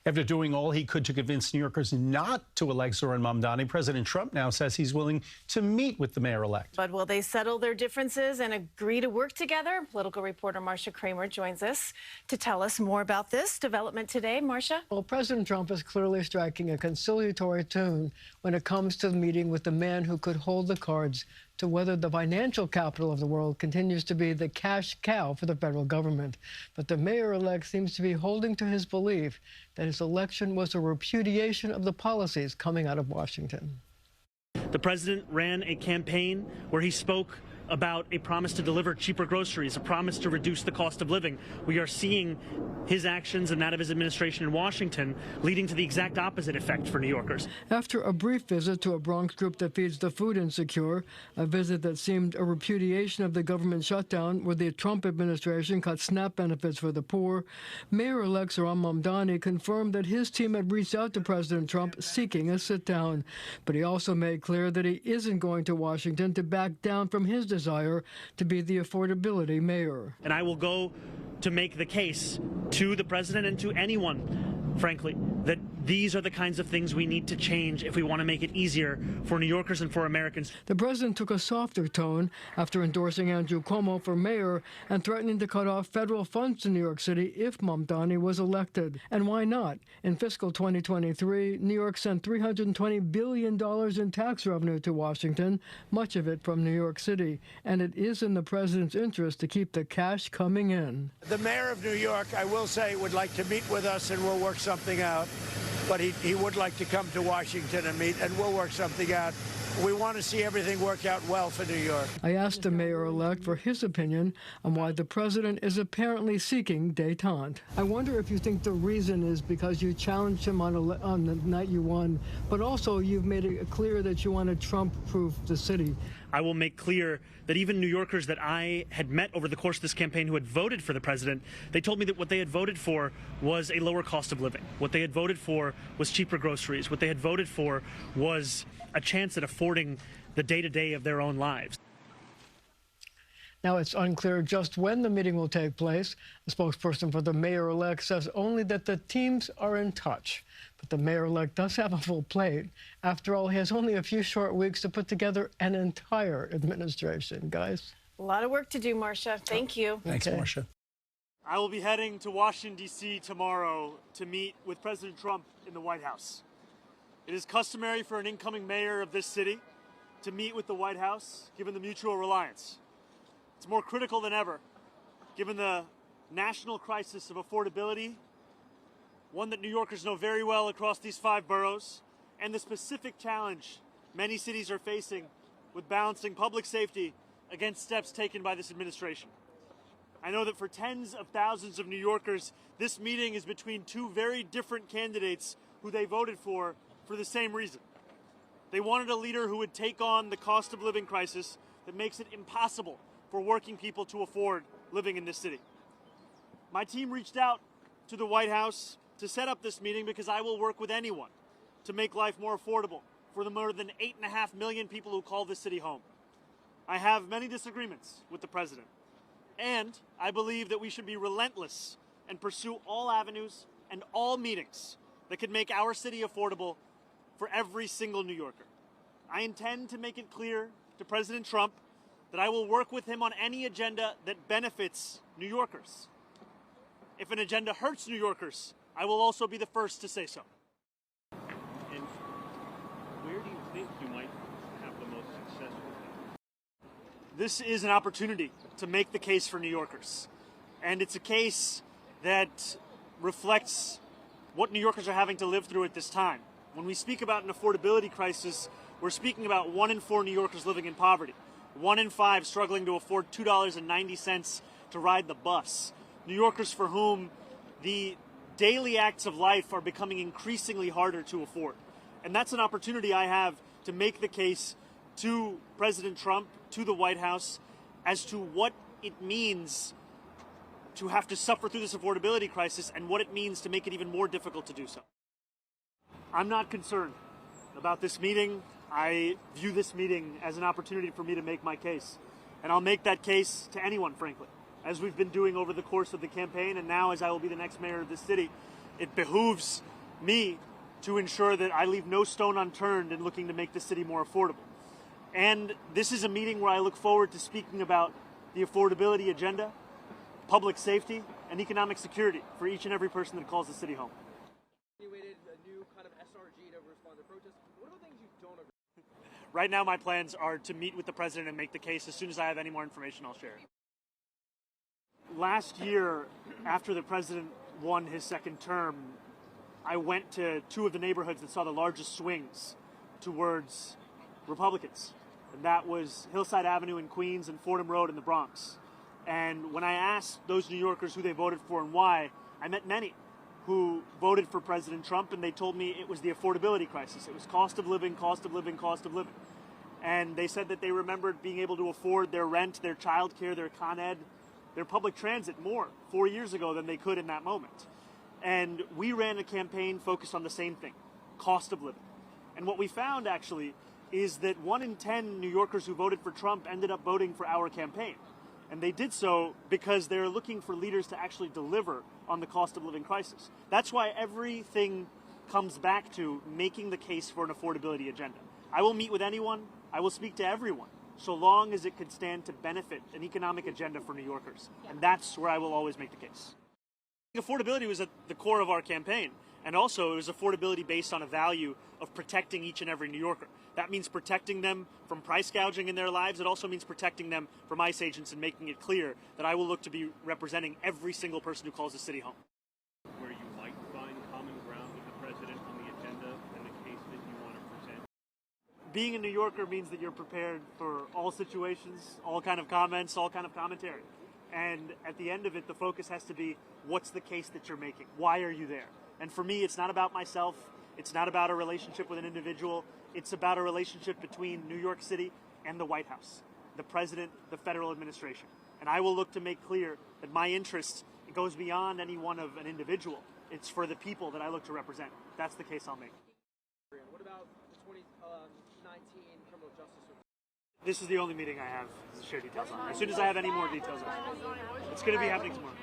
After doing all he could to convince New Yorkers not to elect Zohran Mamdani, President Trump now says he's willing to meet with the mayor-elect. But will they settle their differences and agree to work together? Political reporter Marcia Kramer joins us to tell us more about this development today. Marcia? Well, President Trump is clearly striking a conciliatory tune when it comes to the meeting with the man who could hold the cards to whether the financial capital of the world continues to be the cash cow for the federal government. But the mayor-elect seems to be holding to his belief that his election was a repudiation of the policies coming out of Washington. The president ran a campaign where he spoke about a promise to deliver cheaper groceries, a promise to reduce the cost of living. We are seeing his actions and that of his administration in Washington leading to the exact opposite effect for New Yorkers. After a brief visit to a Bronx group that feeds the food insecure, a visit that seemed a repudiation of the government shutdown where the Trump administration cut SNAP benefits for the poor, Mayor-elect Zohran Mamdani confirmed that his team had reached out to President Trump seeking a sit-down. But he also made clear that he isn't going to Washington to back down from his desire to be the affordability mayor. And I will go to make the case to the president and to anyone, frankly, that these are the kinds of things we need to change if we want to make it easier for New Yorkers and for Americans. The president took a softer tone after endorsing Andrew Cuomo for mayor and threatening to cut off federal funds to New York City if Mamdani was elected. And why not? In fiscal 2023, New York sent $320 billion in tax revenue to Washington, much of it from New York City. And it is in the president's interest to keep the cash coming in. The mayor of New York, I will say, would like to meet with us and we'll work something out. But he would like to come to Washington and meet, and we'll work something out. We want to see everything work out well for New York. I asked the mayor-elect for his opinion on why the president is apparently seeking détente. I wonder if you think the reason is because you challenged him on the night you won, but also you've made it clear that you want to Trump-proof the city. I will make clear that even New Yorkers that I had met over the course of this campaign who had voted for the president, they told me that what they had voted for was a lower cost of living. What they had voted for was cheaper groceries. What they had voted for was a chance at affording the day-to-day of their own lives. Now, it's unclear just when the meeting will take place. The spokesperson for the mayor-elect says only that the teams are in touch. But the mayor-elect does have a full plate. After all, he has only a few short weeks to put together an entire administration, guys. A lot of work to do, Marcia. Thank you. Thanks, Marcia. I will be heading to Washington, D.C. tomorrow to meet with President Trump in the White House. It is customary for an incoming mayor of this city to meet with the White House, given the mutual reliance. It's more critical than ever, given the national crisis of affordability, one that New Yorkers know very well across these 5 boroughs, and the specific challenge many cities are facing with balancing public safety against steps taken by this administration. I know that for tens of thousands of New Yorkers, this meeting is between 2 very different candidates who they voted for the same reason. They wanted a leader who would take on the cost of living crisis that makes it impossible for working people to afford living in this city. My team reached out to the White House to set up this meeting because I will work with anyone to make life more affordable for the more than 8.5 million people who call this city home. I have many disagreements with the president, and I believe that we should be relentless and pursue all avenues and all meetings that could make our city affordable for every single New Yorker. I intend to make it clear to President Trump that I will work with him on any agenda that benefits New Yorkers. If an agenda hurts New Yorkers, I will also be the first to say so. And where do you think you might have the most success with that? This is an opportunity to make the case for New Yorkers. And it's a case that reflects what New Yorkers are having to live through at this time. When we speak about an affordability crisis, we're speaking about 1 in 4 New Yorkers living in poverty. 1 in 5 struggling to afford $2.90 to ride the bus. New Yorkers for whom the daily acts of life are becoming increasingly harder to afford. And that's an opportunity I have to make the case to President Trump, to the White House, as to what it means to have to suffer through this affordability crisis and what it means to make it even more difficult to do so. I'm not concerned about this meeting. I view this meeting as an opportunity for me to make my case. And I'll make that case to anyone, frankly, as we've been doing over the course of the campaign, and now as I will be the next mayor of this city. It behooves me to ensure that I leave no stone unturned in looking to make the city more affordable. And this is a meeting where I look forward to speaking about the affordability agenda, public safety, and economic security for each and every person that calls the city home. A new kind of SRG to respond to protests. What about things you don't agree with? Right now, my plans are to meet with the president and make the case. As soon as I have any more information, I'll share it. Last year, after the president won his second term, I went to two of the neighborhoods that saw the largest swings towards Republicans. And that was Hillside Avenue in Queens and Fordham Road in the Bronx. And when I asked those New Yorkers who they voted for and why, I met many who voted for President Trump, and they told me it was the affordability crisis. It was cost of living, cost of living, cost of living. And they said that they remembered being able to afford their rent, their childcare, their Con Ed, their public transit more 4 years ago than they could in that moment. And we ran a campaign focused on the same thing, cost of living. And what we found actually is that 1 in 10 New Yorkers who voted for Trump ended up voting for our campaign. And they did so because they're looking for leaders to actually deliver on the cost of living crisis. That's why everything comes back to making the case for an affordability agenda. I will meet with anyone, I will speak to everyone, so long as it could stand to benefit an economic agenda for New Yorkers. And that's where I will always make the case. Affordability was at the core of our campaign, and also it was affordability based on a value of protecting each and every New Yorker. That means protecting them from price gouging in their lives. It also means protecting them from ICE agents and making it clear that I will look to be representing every single person who calls the city home. Where you might find common ground with the president on the agenda and the case that you want to present? Being a New Yorker means that you're prepared for all situations, all kind of comments, all kind of commentary. And at the end of it, the focus has to be, what's the case that you're making? Why are you there? And for me, it's not about myself. It's not about a relationship with an individual. It's about a relationship between New York City and the White House, the president, the federal administration. And I will look to make clear that my interest goes beyond any one of an individual. It's for the people that I look to represent. That's the case I'll make. What about the 2019 criminal justice reform? This is the only meeting I have to share details on. As soon as I have any more details on it, it's going to be happening tomorrow.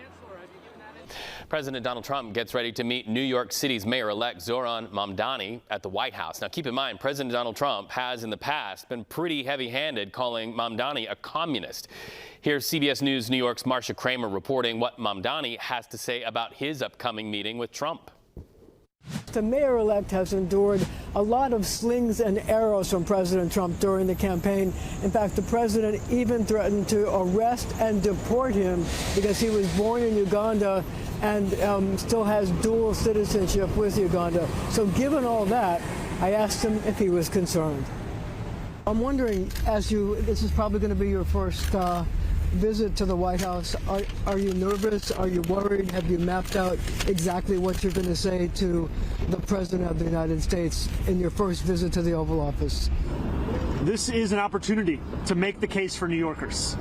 President Donald Trump gets ready to meet New York City's mayor-elect Zohran Mamdani at the White House. Now, keep in mind, President Donald Trump has in the past been pretty heavy-handed calling Mamdani a communist. Here's CBS News New York's Marcia Kramer reporting what Mamdani has to say about his upcoming meeting with Trump. The mayor-elect has endured a lot of slings and arrows from President Trump during the campaign. In fact, the president even threatened to arrest and deport him because he was born in Uganda and still has dual citizenship with Uganda. So given all that, I asked him if he was concerned. I'm wondering, this is probably going to be your first visit to the White House. Are you nervous? Are you worried? Have you mapped out exactly what you're going to say to the President of the United States in your first visit to the Oval Office? This is an opportunity to make the case for New Yorkers.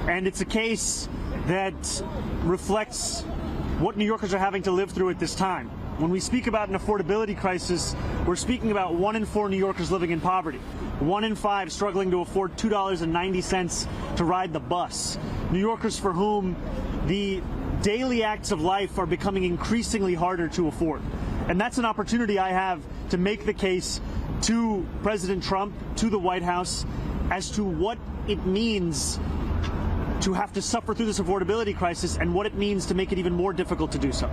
And it's a case that reflects what New Yorkers are having to live through at this time. When we speak about an affordability crisis, we're speaking about 1 in 4 New Yorkers living in poverty. 1 in 5 struggling to afford $2.90 to ride the bus. New Yorkers for whom the daily acts of life are becoming increasingly harder to afford. And that's an opportunity I have to make the case to President Trump, to the White House, as to what it means to have to suffer through this affordability crisis and what it means to make it even more difficult to do so.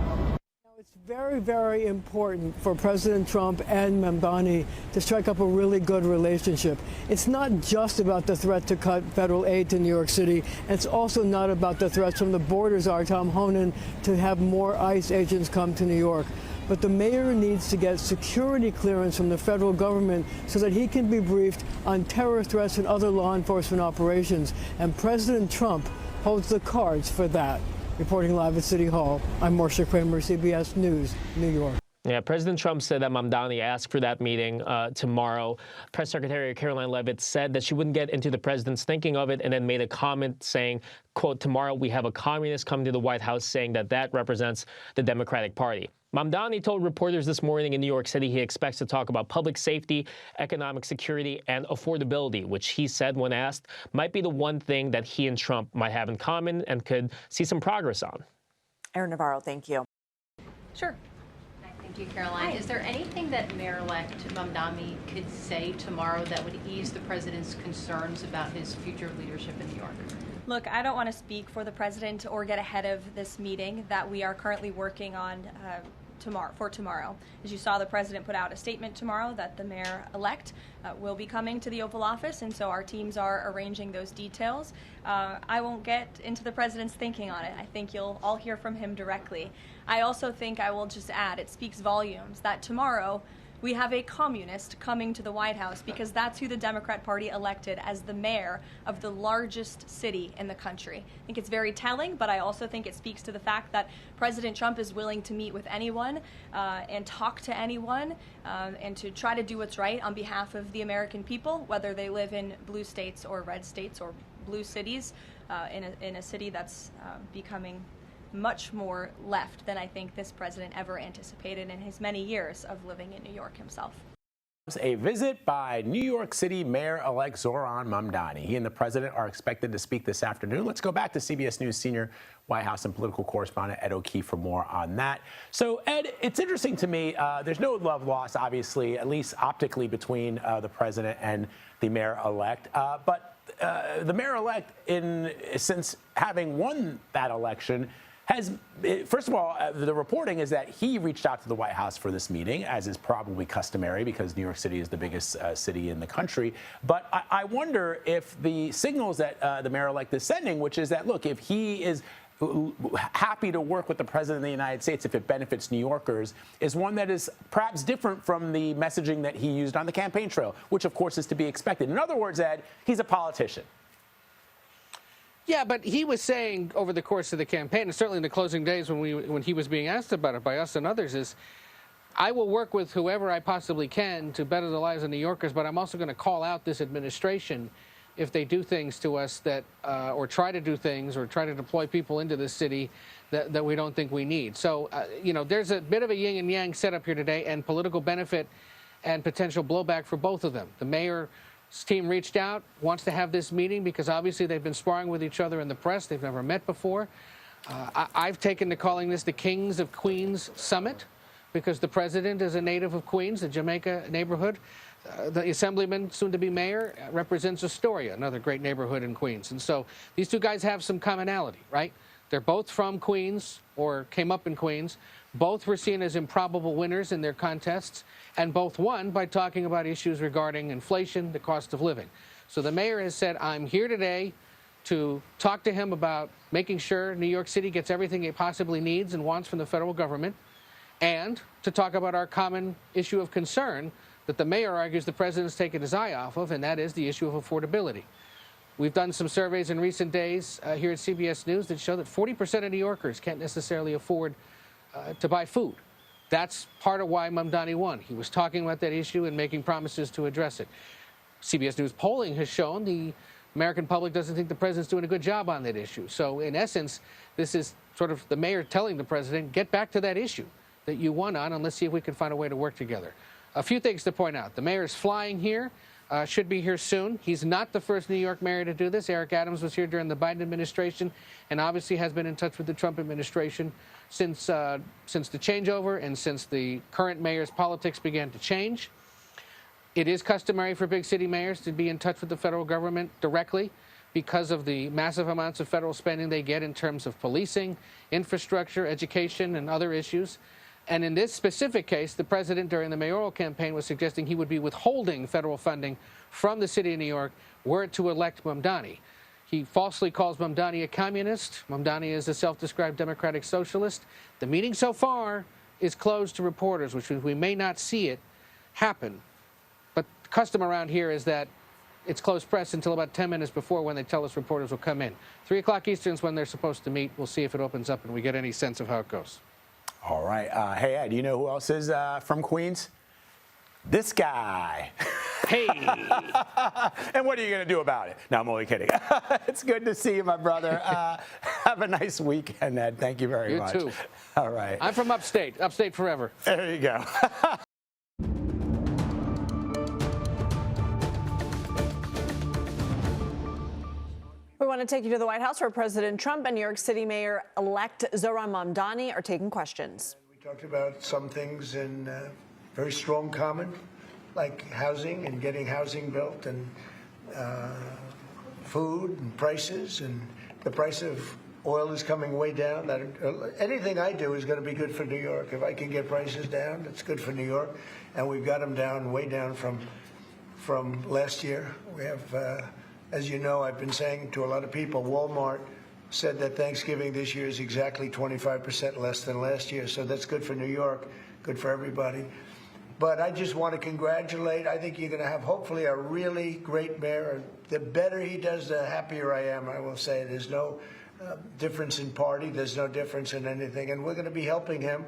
It's very, very important for President Trump and Mamdani to strike up a really good relationship. It's not just about the threat to cut federal aid to New York City. It's also not about the threats from the border czar, Tom Honan, to have more ICE agents come to New York. But the mayor needs to get security clearance from the federal government so that he can be briefed on terror threats and other law enforcement operations. And President Trump holds the cards for that. Reporting live at City Hall, I'm Marcia Kramer, CBS News, New York. Yeah, President Trump said that Mamdani asked for that meeting tomorrow. Press Secretary Caroline Leavitt said that she wouldn't get into the president's thinking of it and then made a comment saying, quote, tomorrow we have a communist coming to the White House, saying that that represents the Democratic Party. Mamdani told reporters this morning in New York City he expects to talk about public safety, economic security, and affordability, which he said when asked might be the one thing that he and Trump might have in common and could see some progress on. Aaron Navarro, thank you. Sure. Thank you, Caroline. Is there anything that Mayor-elect Mamdani could say tomorrow that would ease the president's concerns about his future leadership in New York? Look, I don't want to speak for the president or get ahead of this meeting that we are currently working on tomorrow. As you saw, the president put out a statement tomorrow that the mayor-elect will be coming to the Oval Office, and so our teams are arranging those details. I won't get into the president's thinking on it. I think you'll all hear from him directly. I also think I will just add, it speaks volumes that tomorrow we have a communist coming to the White House because that's who the Democrat Party elected as the mayor of the largest city in the country. I think it's very telling, but I also think it speaks to the fact that President Trump is willing to meet with anyone and talk to anyone and to try to do what's right on behalf of the American people, whether they live in blue states or red states or blue cities, in a city that's becoming much more left than I think this president ever anticipated in his many years of living in New York himself. A visit by New York City Mayor-elect Zohran Mamdani. He and the president are expected to speak this afternoon. Let's go back to CBS News senior White House and political correspondent Ed O'Keefe for more on that. So, Ed, it's interesting to me. There's no love lost, obviously, at least optically, between the president and the mayor-elect. But the mayor-elect, since having won that election, first of all, the reporting is that he reached out to the White House for this meeting, as is probably customary because New York City is the biggest city in the country. But I wonder if the signals that the mayor-elect is sending, which is that, look, if he is happy to work with the president of the United States if it benefits New Yorkers, is one that is perhaps different from the messaging that he used on the campaign trail, which, of course, is to be expected. In other words, Ed, he's a politician. Yeah, but he was saying over the course of the campaign, and certainly in the closing days when he was being asked about it by us and others, is I will work with whoever I possibly can to better the lives of New Yorkers, but I'm also going to call out this administration if they do things to us that, or try to do things, or try to deploy people into this city that we don't think we need. So, you know, there's a bit of a yin and yang setup here today, and political benefit and potential blowback for both of them. The mayor's team reached out, wants to have this meeting because obviously they've been sparring with each other in the press. They've never met before. I've taken to calling this the Kings of Queens Summit because the president is a native of Queens, the Jamaica neighborhood. The assemblyman, soon to be mayor, represents Astoria, another great neighborhood in Queens. And so these two guys have some commonality, right? They're both from Queens or came up in Queens. Both were seen as improbable winners in their contests, and both won by talking about issues regarding inflation, the cost of living. So the mayor has said, I'm here today to talk to him about making sure New York City gets everything it possibly needs and wants from the federal government, and to talk about our common issue of concern that the mayor argues the president's taken his eye off of, and that is the issue of affordability. We've done some surveys in recent days here at CBS News that show that 40% of New Yorkers can't necessarily afford to buy food. That's part of why Mamdani won. He was talking about that issue and making promises to address it. CBS News polling has shown the American public doesn't think the president's doing a good job on that issue. So in essence, this is sort of the mayor telling the president, get back to that issue that you won on, and let's see if we can find a way to work together. A few things to point out. The mayor is flying here, should be here soon. He's not the first New York mayor to do this. Eric Adams was here during the Biden administration and obviously has been in touch with the Trump administration since the changeover and since the current mayor's politics began to change. It is customary for big city mayors to be in touch with the federal government directly because of the massive amounts of federal spending they get in terms of policing, infrastructure, education, and other issues. And in this specific case, the president during the mayoral campaign was suggesting he would be withholding federal funding from the city of New York were it to elect Mamdani. He falsely calls Mamdani a communist. Mamdani is a self-described democratic socialist. The meeting so far is closed to reporters, which means we may not see it happen. But the custom around here is that it's closed press until about 10 minutes before when they tell us reporters will come in. 3 o'clock Eastern is when they're supposed to meet. We'll see if it opens up and we get any sense of how it goes. All right. Hey, Ed, you know who else is from Queens? This guy. Hey. And what are you going to do about it? No, I'm only kidding. It's good to see you, my brother. Have a nice weekend, Ed. Thank you very much. You too. All right. I'm from upstate. Upstate forever. There you go. We want to take you to the White House where President Trump and New York City Mayor-elect Zohran Mamdani are taking questions. talked about some things in very strong common, like housing and getting housing built, and food and prices, and the price of oil is coming way down. Anything I do is going to be good for New York. If I can get prices down, it's good for New York, and we've got them down, way down from last year. We have, as you know, I've been saying to a lot of people, Walmart said that Thanksgiving this year is exactly 25% less than last year, so that's good for New York, good for everybody. But I just want to congratulate. I think you're going to have, hopefully, a really great mayor. The better he does, the happier I am, I will say. There's no difference in party. There's no difference in anything. And we're going to be helping him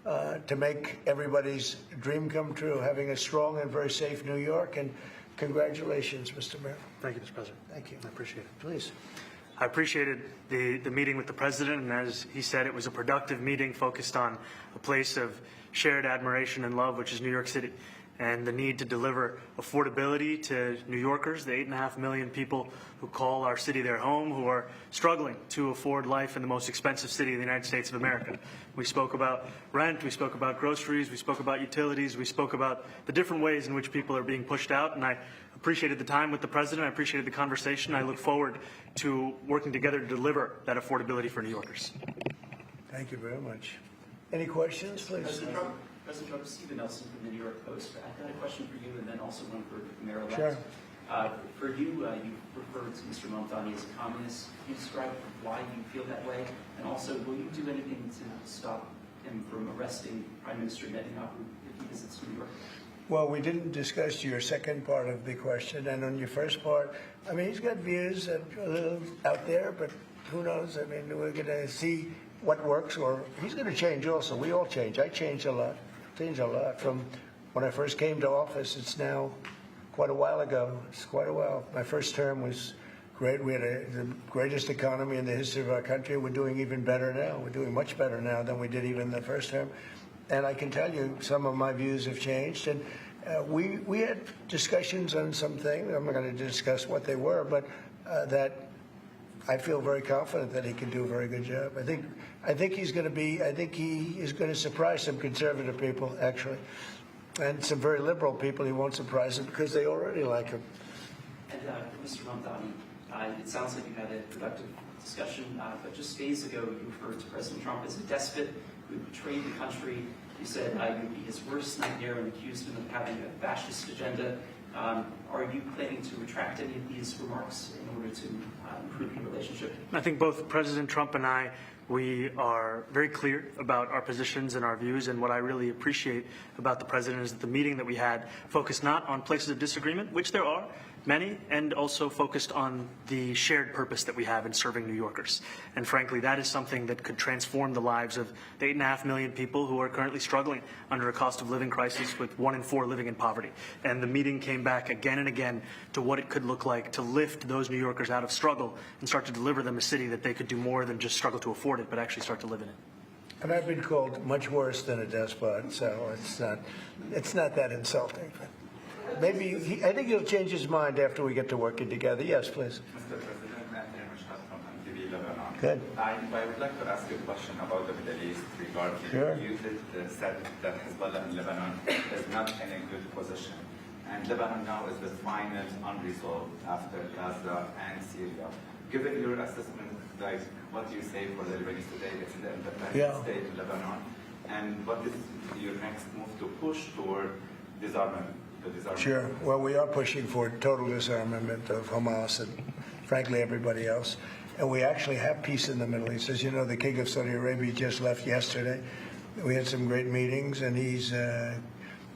to make everybody's dream come true, having a strong and very safe New York. And congratulations, Mr. Mayor. Thank you, Mr. President. Thank you. I appreciate it. Please. I appreciated the meeting with the president, and as he said, it was a productive meeting focused on a place of shared admiration and love, which is New York City, and the need to deliver affordability to New Yorkers, the 8.5 million people who call our city their home, who are struggling to afford life in the most expensive city in the United States of America. We spoke about rent, we spoke about groceries, we spoke about utilities, we spoke about the different ways in which people are being pushed out, and I appreciated the time with the president. I appreciated the conversation. I look forward to working together to deliver that affordability for New Yorkers. Thank you very much. Any questions, please? President Trump, Stephen Nelson from the New York Post. I've got a question for you and then also one for Mayor-elect. Sure. For you, you referred to Mr. Mamdani as a communist. Can you describe why you feel that way? And also, will you do anything to stop him from arresting Prime Minister Netanyahu if he visits New York? Well, we didn't discuss your second part of the question. And on your first part, I mean, he's got views that are a little out there, but who knows? I mean, we're going to see what works, or he's going to change also. We all change. I changed a lot. From when I first came to office. It's now quite a while ago. It's quite a while. My first term was great. We had the greatest economy in the history of our country. We're doing even better now. We're doing much better now than we did even the first term. And I can tell you some of my views have changed. And we had discussions on some things. I'm not going to discuss what they were, but that I feel very confident that he can do a very good job. I think he's going to be. I think he is going to surprise some conservative people, actually, and some very liberal people. He won't surprise them because they already like him. And Mr. Mamdani, it sounds like you had a productive discussion, but just days ago you referred to President Trump as a despot who betrayed the country. You said you would be his worst nightmare and accused him of having a fascist agenda. Are you planning to retract any of these remarks in order to improve your relationship? I think both President Trump and I, we are very clear about our positions and our views, and what I really appreciate about the president is that the meeting that we had focused not on places of disagreement, which there are many, and also focused on the shared purpose that we have in serving New Yorkers. And frankly, that is something that could transform the lives of the 8.5 million people who are currently struggling under a cost of living crisis, with 1 in 4 living in poverty. And the meeting came back again and again to what it could look like to lift those New Yorkers out of struggle and start to deliver them a city that they could do more than just struggle to afford it, but actually start to live in it. And I've been called much worse than a despot, so it's not that insulting. Maybe I think he'll change his mind after we get to working together. Yes, please. Mr. President, from MTV Lebanon. Good. I would like to ask you a question about the Middle East regarding you said that Hezbollah in Lebanon is not in a good position. And Lebanon now is the final unresolved after Gaza and Syria. Given your assessment, like what do you say for the Lebanese today? It's the independent state of Lebanon. And what is your next move to push toward disarmament? Sure. Well, we are pushing for total disarmament of Hamas and, frankly, everybody else. And we actually have peace in the Middle East. As you know, the King of Saudi Arabia just left yesterday. We had some great meetings, and he's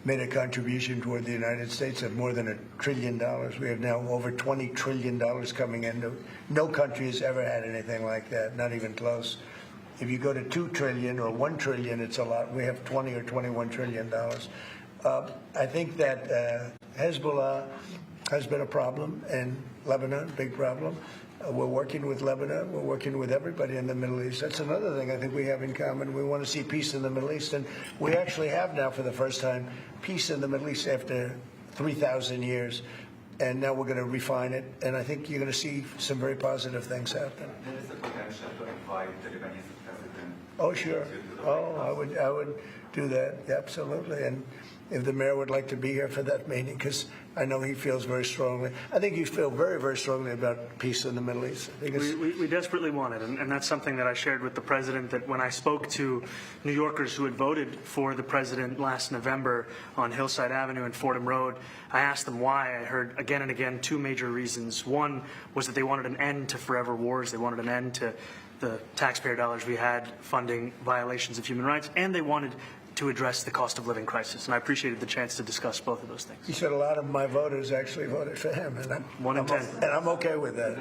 made a contribution toward the United States of more than $1 trillion. We have now over $20 trillion coming in. No country has ever had anything like that, not even close. If you go to 2 trillion or 1 trillion, it's a lot. We have 20 or 21 trillion dollars. I think that Hezbollah has been a problem in Lebanon, big problem. We're working with Lebanon. We're working with everybody in the Middle East. That's another thing I think we have in common. We want to see peace in the Middle East. And we actually have now, for the first time, peace in the Middle East after 3,000 years. And now we're going to refine it. And I think you're going to see some very positive things happen. There is a potential to invite the Lebanese president Oh, sure. Oh, I would do that, absolutely. And if the mayor would like to be here for that meeting, because I know he feels very strongly. I think you feel very, very strongly about peace in the Middle East. I think we desperately want it, and that's something that I shared with the president, that when I spoke to New Yorkers who had voted for the president last November on Hillside Avenue and Fordham Road, I asked them why. I heard again and again two major reasons. One was that they wanted an end to forever wars. They wanted an end to the taxpayer dollars we had funding violations of human rights, and they wanted to address the cost of living crisis. And I appreciated the chance to discuss both of those things. He said a lot of my voters actually voted for him, and I'm okay with that.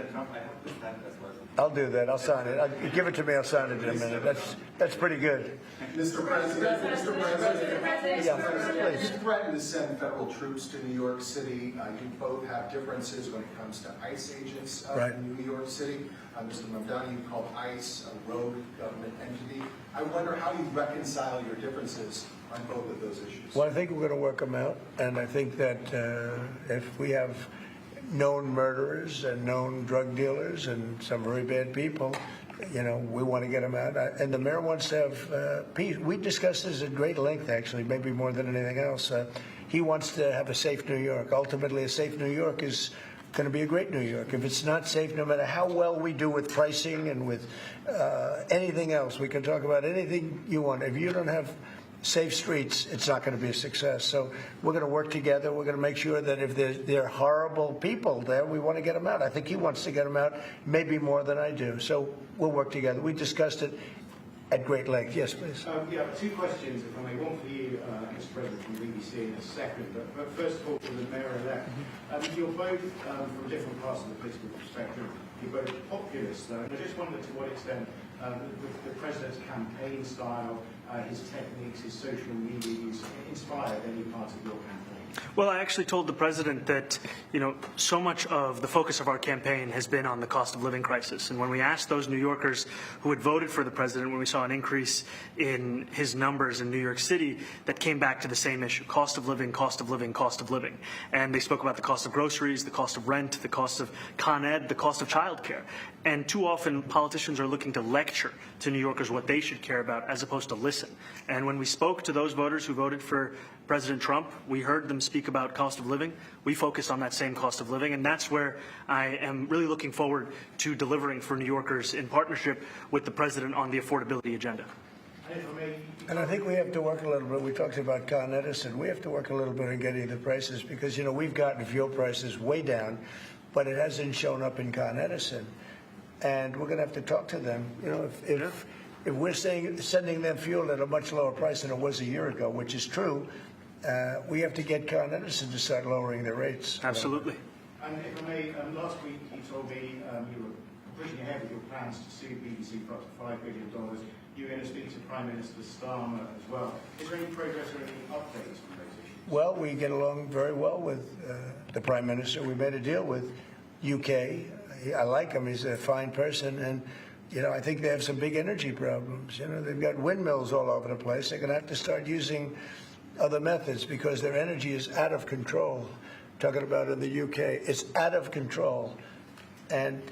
I'll do that. I'll sign it. Give it to me. I'll sign it in a minute. That's pretty good. Mr. President, Yeah, please. you threatened to send federal troops to New York City. You both have differences when it comes to ICE agents in New York City. Mr. Mamdani, you called ICE a rogue government entity. I wonder how you reconcile your differences on both of those issues. Well, I think we're going to work them out, and I think that if we have known murderers and known drug dealers and some very bad people, we want to get them out. And the mayor wants to have peace. We discussed this at great length, actually, maybe more than anything else. He wants to have a safe New York. Ultimately, a safe New York is going to be a great New York. If it's not safe, no matter how well we do with pricing and with anything else, we can talk about anything you want. If you don't have safe streets, it's not going to be a success. So we're going to work together. We're going to make sure that if there are horrible people there, we want to get them out. I think he wants to get them out, maybe more than I do. So we'll work together. We discussed it at great length. Yes, please. Yeah, two questions, if I may. One for you, Mr. President, from BBC in a second. But first of all, for the mayor-elect. You're both from different parts of the political spectrum. You're both populists, though. And I just wondered to what extent the president's campaign style, his techniques, his social media use inspired any part of your campaign. Well, I actually told the president that, so much of the focus of our campaign has been on the cost of living crisis. And when we asked those New Yorkers who had voted for the president, when we saw an increase in his numbers in New York City, that came back to the same issue: cost of living, cost of living, cost of living. And they spoke about the cost of groceries, the cost of rent, the cost of Con Ed, the cost of childcare. And too often, politicians are looking to lecture to New Yorkers what they should care about, as opposed to listen. And when we spoke to those voters who voted for President Trump, we heard them speak about cost of living. We focused on that same cost of living, and that's where I am really looking forward to delivering for New Yorkers in partnership with the president on the affordability agenda. And I think we have to work a little bit. We talked about Con Edison. We have to work a little bit on getting the prices, because, we've gotten fuel prices way down, but it hasn't shown up in Con Edison. And we're going to have to talk to them. If we're sending them fuel at a much lower price than it was a year ago, which is true, we have to get Con Edison to start lowering their rates. Absolutely. And if I may, last week you told me you were pushing ahead with your plans to sue BBC for up to $5 billion. You're going to speak to Prime Minister Starmer as well. Is there any progress or any updates on those issues? Well, we get along very well with the Prime Minister. We made a deal with UK. I like him. He's a fine person. And, I think they have some big energy problems. They've got windmills all over the place. They're going to have to start using other methods because their energy is out of control. Talking about in the UK, it's out of control. And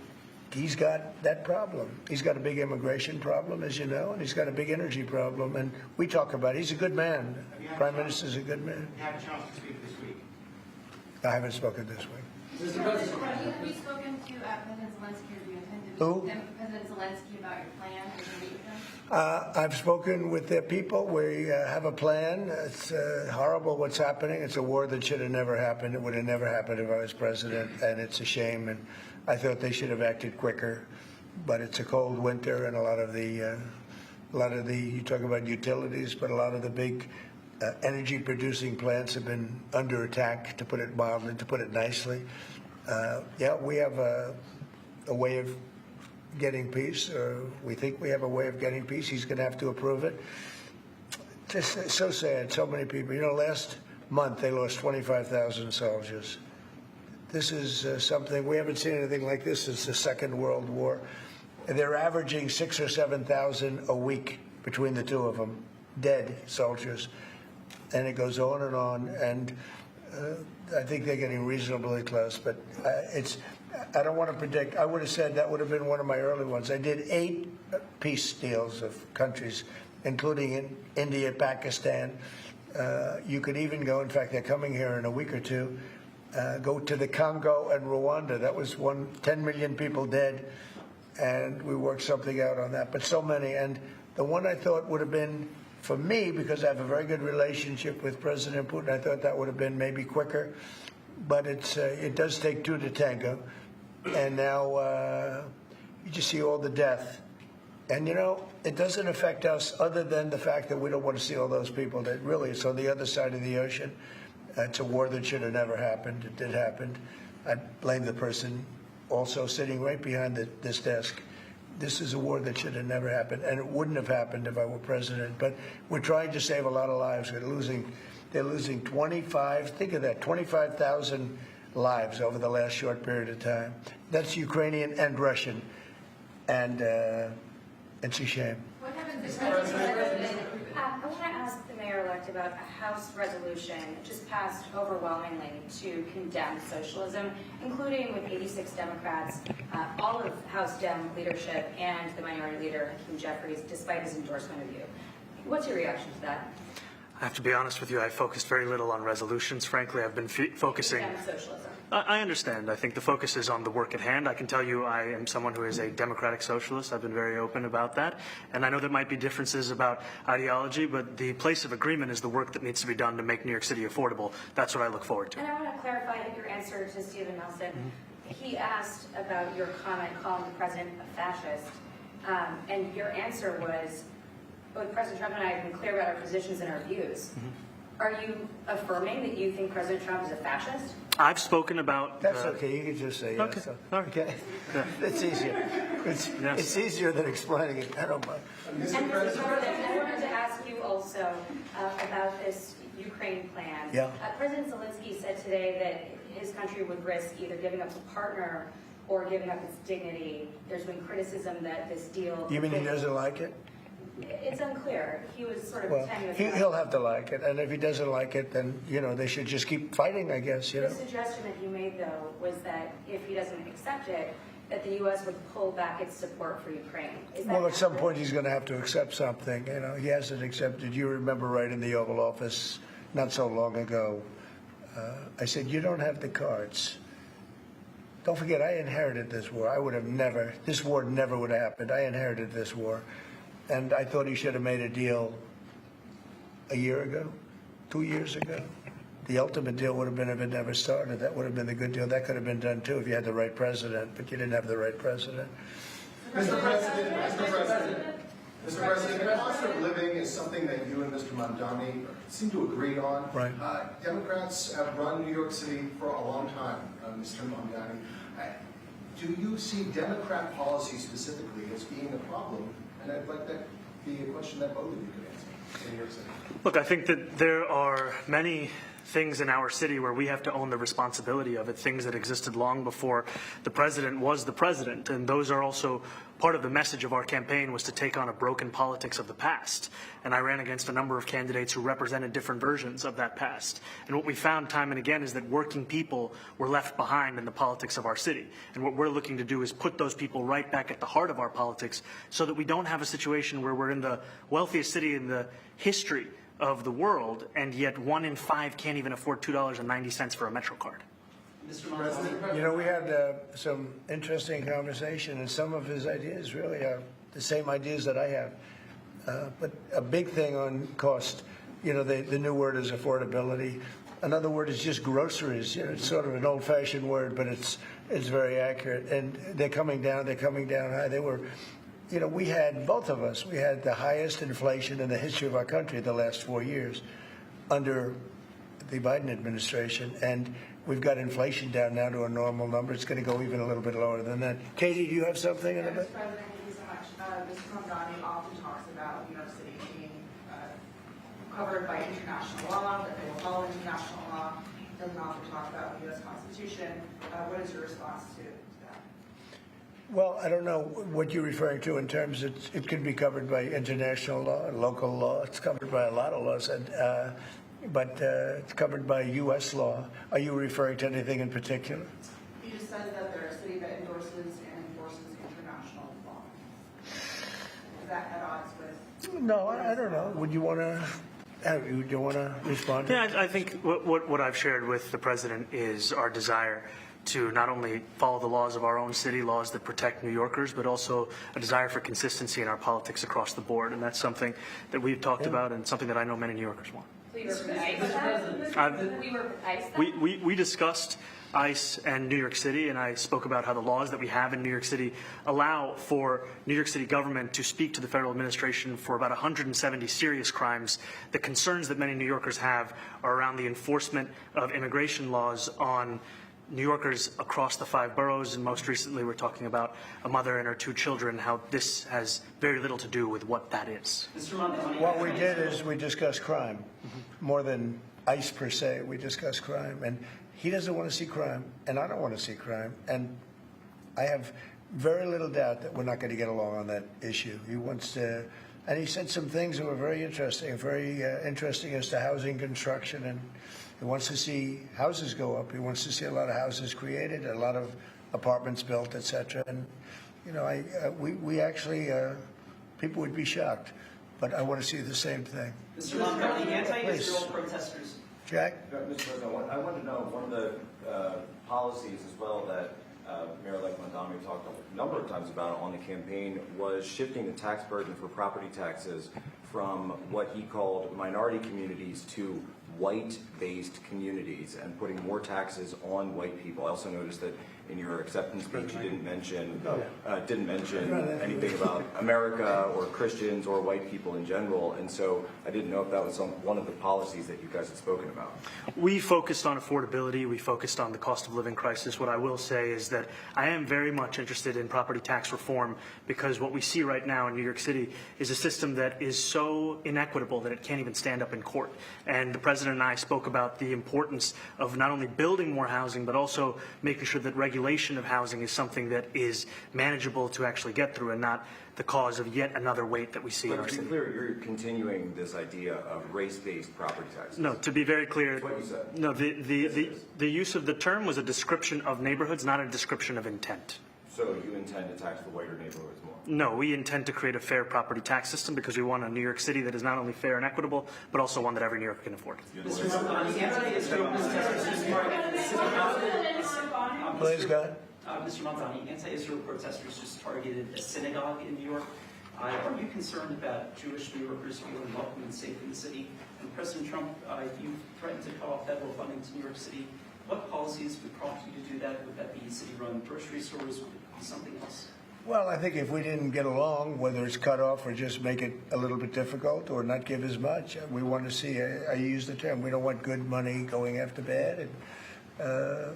he's got that problem. He's got a big immigration problem, as you know, and he's got a big energy problem. And we talk about it. He's a good man. Prime Minister's a good man. You had a chance to speak this week. I haven't spoken this week. Mr. President, have you spoken to President Zelensky, or do you intend to Who? President Zelensky about your plan? Are you going to meet with them? I've spoken with their people. We have a plan. It's horrible what's happening. It's a war that should have never happened. It would have never happened if I was president, and it's a shame. And I thought they should have acted quicker. But it's a cold winter, and a lot of the you talk about utilities, but a lot of the big energy-producing plants have been under attack, to put it mildly, to put it nicely. Yeah, we have a way of getting peace, or we think we have a way of getting peace. He's going to have to approve it. Just so sad, so many people. Last month they lost 25,000 soldiers. This is something, we haven't seen anything like this since the Second World War. And they're averaging 6,000 or 7,000 a week between the two of them, dead soldiers. And it goes on, and I think they're getting reasonably close. But I don't want to predict. I would have said that would have been one of my early ones. I did 8 peace deals of countries, including in India, Pakistan. You could even go, in fact, they're coming here in a week or two, go to the Congo and Rwanda. That was 10 million people dead, and we worked something out on that. But so many. And the one I thought would have been, for me, because I have a very good relationship with President Putin, I thought that would have been maybe quicker. But it does take 2 to tango. And now you just see all the death. And, you know, it doesn't affect us other than the fact that we don't want to see all those people that really is on the other side of the ocean. It's a war that should have never happened. It did happen. I blame the person also sitting right behind this desk. This is a war that should have never happened, and it wouldn't have happened if I were president. But we're trying to save a lot of lives. They're losing 25, think of that, 25,000 lives over the last short period of time. That's Ukrainian and Russian. And it's a shame. What happens I want to ask the mayor-elect about a House resolution just passed overwhelmingly to condemn socialism, including with 86 Democrats, all of House Dem leadership, and the minority leader, Hakeem Jeffries, despite his endorsement of you. What's your reaction to that? I have to be honest with you, I focused very little on resolutions. Frankly, I've been focusing... Socialism. I understand. I think the focus is on the work at hand. I can tell you I am someone who is a democratic socialist. I've been very open about that. And I know there might be differences about ideology, but the place of agreement is the work that needs to be done to make New York City affordable. That's what I look forward to. And I want to clarify your answer to Stephen Nelson. He asked about your comment calling the president a fascist. And your answer was, both President Trump and I have been clear about our positions and our views. Are you affirming that you think President Trump is a fascist? I've spoken about... That's okay. You can just say yes. Okay. It's easier. It's easier than explaining it. I don't mind. Mr. President, I wanted to ask you also about this Ukraine plan. Yeah. President Zelensky said today that his country would risk either giving up a partner or giving up its dignity. There's been criticism that this deal... You mean he doesn't like it? It's unclear. He was sort of Well, tenuous. he'll have to like it, and if he doesn't like it, then, you know, they should just keep fighting, I guess, you know. The suggestion that he made, though, was that if he doesn't accept it, that the U.S. would pull back its support for Ukraine. Is that Well, at some point he's going to have to accept something, you know. He hasn't accepted. You remember right in the Oval Office not so long ago, I said, you don't have the cards. Don't forget, I inherited this war. I would have never, this war never would have happened. I inherited this war. And I thought he should have made a deal a year ago, 2 years ago. The ultimate deal would have been if it never started. That would have been the good deal. That could have been done, too, if you had the right president, but you didn't have the right president. Mr. President, cost of living is something that you and Mr. Mamdani seem to agree on. Right. Democrats have run New York City for a long time, Mr. Mamdani. Do you see Democrat policy specifically as being a problem? And I'd like that to be a question that both of you could answer in New York City. Look, I think that there are many things in our city where we have to own the responsibility of it, things that existed long before the president was the president. And those are also part of the message of our campaign, was to take on a broken politics of the past. And I ran against a number of candidates who represented different versions of that past. And what we found time and again is that working people were left behind in the politics of our city. And what we're looking to do is put those people right back at the heart of our politics so that we don't have a situation where we're in the wealthiest city in the history of the world, and yet 1 in 5 can't even afford $2.90 for a Metro card. Mr. President, you know, we had some interesting conversation, and some of his ideas really are the same ideas that I have. But a big thing on cost, you know, the new word is affordability. Another word is just groceries. You know, it's sort of an old-fashioned word, but it's very accurate. And they're coming down high. They were, you know, we had, both of us, we had the highest inflation in the history of our country the last 4 years under the Biden administration. And we've got inflation down now to a normal number. It's going to go even a little bit lower than that. Katie, do you have something in a bit? Mr. President, thank you so much. Mr. Mamdani often talks about New York City being covered by international law, that they will follow international law. Doesn't often talk about the U.S. Constitution. What is your response to that? Well, I don't know what you're referring to in terms of it could be covered by international law and local law. It's covered by a lot of laws, but it's covered by U.S. law. Are you referring to anything in particular? You just said that there are cities No, I don't know. Would you want to? Do you want to respond? Yeah, I think what I've shared with the president is our desire to not only follow the laws of our own city, laws that protect New Yorkers, but also a desire for consistency in our politics across the board. And that's something that we've talked about and something that I know many New Yorkers want. So you were with ICE? We discussed ICE and New York City, and I spoke about how the laws that we have in New York City allow for New York City government to speak to the federal administration for about 170 serious crimes. The concerns that many New Yorkers have are around the enforcement of immigration laws on New Yorkers across the 5 boroughs, and most recently we're talking about a mother and her 2 children, how this has very little to do with what that is. What we did is we discussed crime, more than ICE per se. We discussed crime, and he doesn't want to see crime, and I don't want to see crime, and I have very little doubt that we're not going to get along on that issue. He wants to, and he said some things that were very interesting as to housing construction, and he wants to see houses go up. He wants to see a lot of houses created, a lot of apartments built, etc. And you know, we actually people would be shocked, but I want to see the same thing. Mr. Mamdani, anti-Israel protesters. Jack? Mr. President, I want to know one of the policies as well that Mayor-elect Mamdani talked a number of times about on the campaign was shifting the tax burden for property taxes from what he called minority communities to white-based communities and putting more taxes on white people. I also noticed that in your acceptance speech you didn't mention anything about America or Christians or white people in general, and so I didn't know if that was one of the policies that you guys had spoken about. We focused on affordability. We focused on the cost of living crisis. What I will say is that I am very much interested in property tax reform, because what we see right now in New York City is a system that is so inequitable that it can't even stand up in court. And the president and I spoke about the importance of not only building more housing, but also making sure that regulation of housing is something that is manageable to actually get through and not the cause of yet another weight that we see in our city. To be clear, you're continuing this idea of race-based property taxes. No, to be very clear, that's what you said. No, the use of the term was a description of neighborhoods, not a description of intent. So you intend to tax the whiter neighborhoods more? No, we intend to create a fair property tax system because we want a New York City that is not only fair and equitable, but also one that every New Yorker can afford. Mr. Mamdani, anti-Israel protesters just targeted a synagogue. Please, go ahead. Mr. Mamdani, anti-Israel protesters just targeted a synagogue in New York. Are you concerned about Jewish New Yorkers feeling welcome and safe in the city? And President Trump, you threatened to cut off federal funding to New York City. What policies would prompt you to do that? Would that be city-run grocery stores? Would it be something else? Well, I think if we didn't get along, whether it's cut off or just make it a little bit difficult or not give as much, we want to see, I use the term, we don't want good money going after bad. And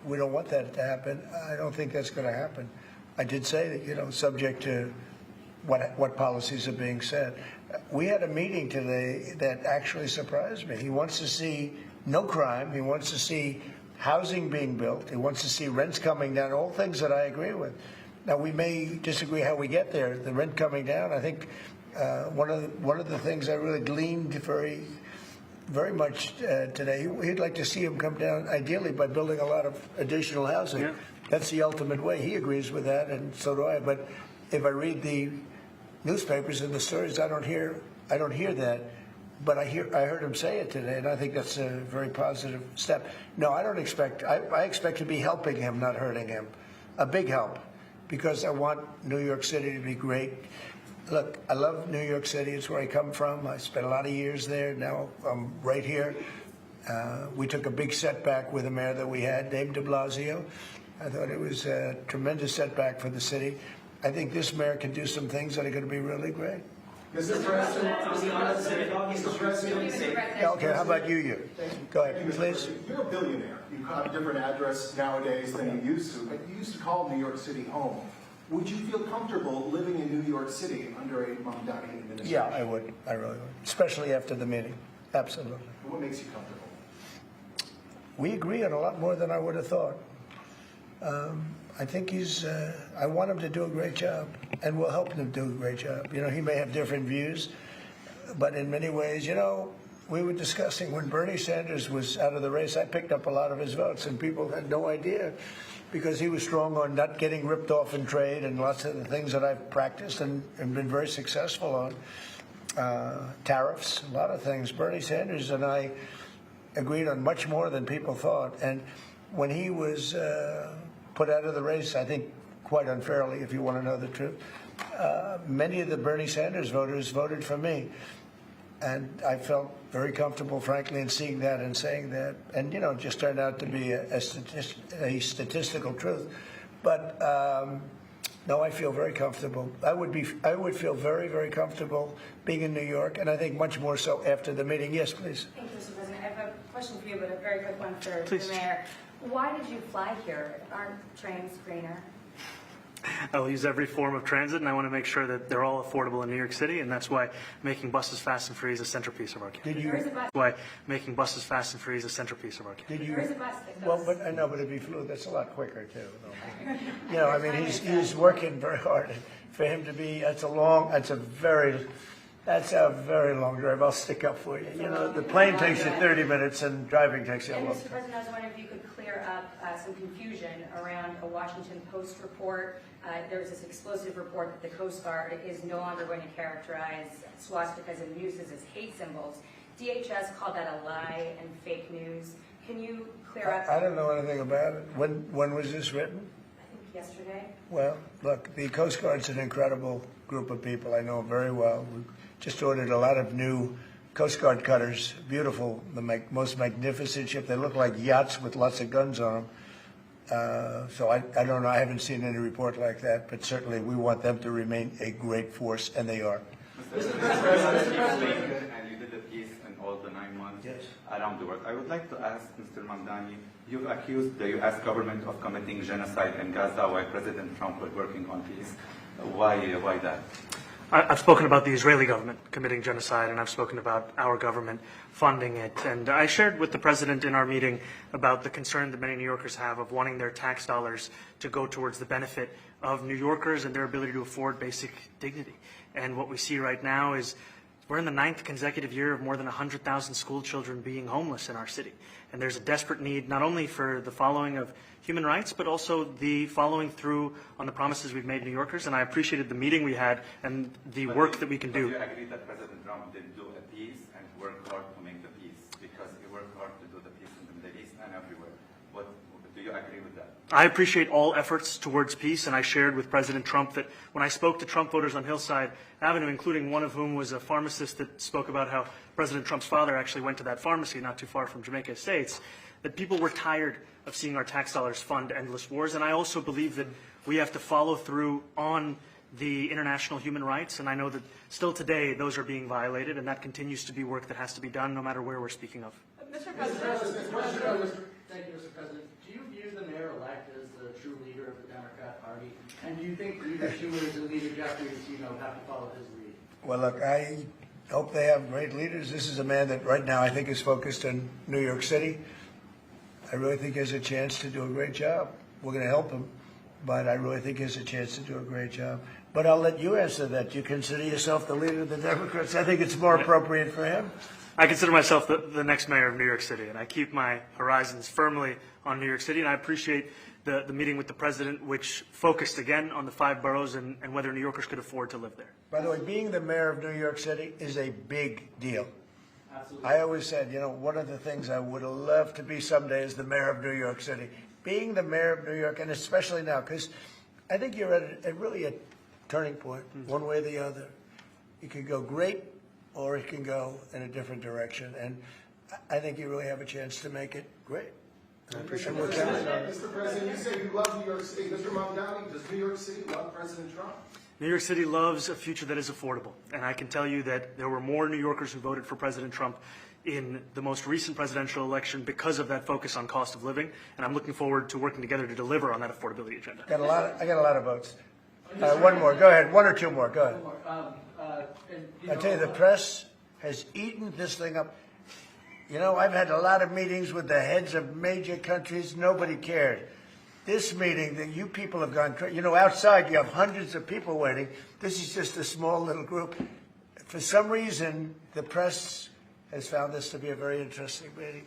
we don't want that to happen. I don't think that's going to happen. I did say that, you know, subject to what policies are being set. We had a meeting today that actually surprised me. He wants to see no crime. He wants to see housing being built. He wants to see rents coming down, all things that I agree with. Now, we may disagree how we get there. The rent coming down, I think one of the things I really gleaned very much today, he'd like to see him come down, ideally, by building a lot of additional housing. Yeah. That's the ultimate way. He agrees with that, and so do I. But if I read the newspapers and the stories, I don't hear that. But I heard him say it today, and I think that's a very positive step. No, I don't expect. I expect to be helping him, not hurting him. A big help, because I want New York City to be great. Look, I love New York City. It's where I come from. I spent a lot of years there. Now I'm right here. We took a big setback with the mayor that we had, Dave de Blasio. I thought it was a tremendous setback for the city. I think this mayor can do some things that are going to be really great. Mr. President, Mr. President. Yeah, okay, how about you? Go ahead, please. You're a billionaire. You have a different address nowadays than you used to, but you used to call New York City home. Would you feel comfortable living in New York City under a Mamdani administration? Yeah, I would. I really would. Especially after the meeting. Absolutely. What makes you comfortable? We agree on a lot more than I would have thought. I think I want him to do a great job, and we'll help him do a great job. You know, he may have different views, but in many ways, you know, we were discussing when Bernie Sanders was out of the race, I picked up a lot of his votes, and people had no idea because he was strong on not getting ripped off in trade and lots of the things that I've practiced and been very successful on. Tariffs, a lot of things. Bernie Sanders and I agreed on much more than people thought. And when he was put out of the race, I think quite unfairly, if you want to know the truth, many of the Bernie Sanders voters voted for me. And I felt very comfortable, frankly, in seeing that and saying that. And, you know, it just turned out to be a statistical truth. But no, I feel very comfortable. I would feel very, very comfortable being in New York, and I think much more so after the meeting. Yes, please. Thank you, Mr. President. I have a question for you, but a very quick one for the mayor. Why did you fly here? Aren't trains greener? I will use every form of transit, and I want to make sure that they're all affordable in New York City, and that's why making buses fast and free is a centerpiece of our campaign. Why making buses fast and free is a centerpiece of our campaign. There is a bus that goes. Well, but I know, but if he flew, that's a lot quicker too. You know, I mean, he's working very hard. For him to be, that's a very long drive. I'll stick up for you. You know, the plane takes you 30 minutes, and driving takes you a long And time. Mr. President, I was wondering if you could clear up some confusion around a Washington Post report. There was this explosive report that the Coast Guard is no longer going to characterize swastikas and nooses as hate symbols. DHS called that a lie and fake news. Can you clear up? I don't know anything about it. When was this written? I think yesterday. Well, look, the Coast Guard's an incredible group of people. I know them very well. We just ordered a lot of new Coast Guard cutters, beautiful, the most magnificent ship. They look like yachts with lots of guns on them. So I don't know. I haven't seen any report like that, but certainly we want them to remain a great force, and they are. Mr. President, and you did a piece in all the 9 months around the world. I would like to ask Mr. Mamdani, you've accused the U.S. government of committing genocide in Gaza while President Trump was working on peace. Why that? I've spoken about the Israeli government committing genocide, and I've spoken about our government funding it. And I shared with the president in our meeting about the concern that many New Yorkers have of wanting their tax dollars to go towards the benefit of New Yorkers and their ability to afford basic dignity. And what we see right now is we're in the 9th consecutive year of more than 100,000 school children being homeless in our city. And there's a desperate need not only for the following of human rights, but also the following through on the promises we've made New Yorkers. And I appreciated the meeting we had and the work that we can do. Do you agree that President Trump did do a peace and work hard to make the peace? Because he worked hard to do the peace in the Middle East and everywhere. Do you agree with that? I appreciate all efforts towards peace, and I shared with President Trump that when I spoke to Trump voters on Hillside Avenue, including one of whom was a pharmacist that spoke about how President Trump's father actually went to that pharmacy not too far from Jamaica Estates, that people were tired of seeing our tax dollars fund endless wars. And I also believe that we have to follow through on the international human rights, and I know that still today those are being violated, and that continues to be work that has to be done no matter where we're speaking of. Mr. President, thank you, Mr. President. Do you view the mayor-elect as the true leader of the Democrat Party? And do you think Leader Schumer and Leader Jeffries, have to follow his lead? Well, look, I hope they have great leaders. This is a man that right now I think is focused on New York City. I really think he has a chance to do a great job. We're going to help him, but I really think he has a chance to do a great job. But I'll let you answer that. Do you consider yourself the leader of the Democrats? I think it's more appropriate for him. I consider myself the next mayor of New York City, and I keep my horizons firmly on New York City, and I appreciate the meeting with the president, which focused again on the 5 boroughs and whether New Yorkers could afford to live there. By the way, being the mayor of New York City is a big deal. Absolutely. I always said, one of the things I would have loved to be someday is the mayor of New York City. Being the mayor of New York, and especially now, because I think you're at really a turning point, one way or the other. It could go great, or it can go in a different direction. And I think you really have a chance to make it great. I appreciate what you're saying. Mr. President, you say you love New York City. Mr. Mamdani, does New York City love President Trump? New York City loves a future that is affordable. And I can tell you that there were more New Yorkers who voted for President Trump in the most recent presidential election because of that focus on cost of living. And I'm looking forward to working together to deliver on that affordability agenda. I got a lot of votes. One more. Go ahead. 1 or 2 more. Go ahead. I tell you, the press has eaten this thing up. I've had a lot of meetings with the heads of major countries. Nobody cared. This meeting that you people have gone crazy. Outside you have hundreds of people waiting. This is just a small little group. For some reason, the press has found this to be a very interesting meeting.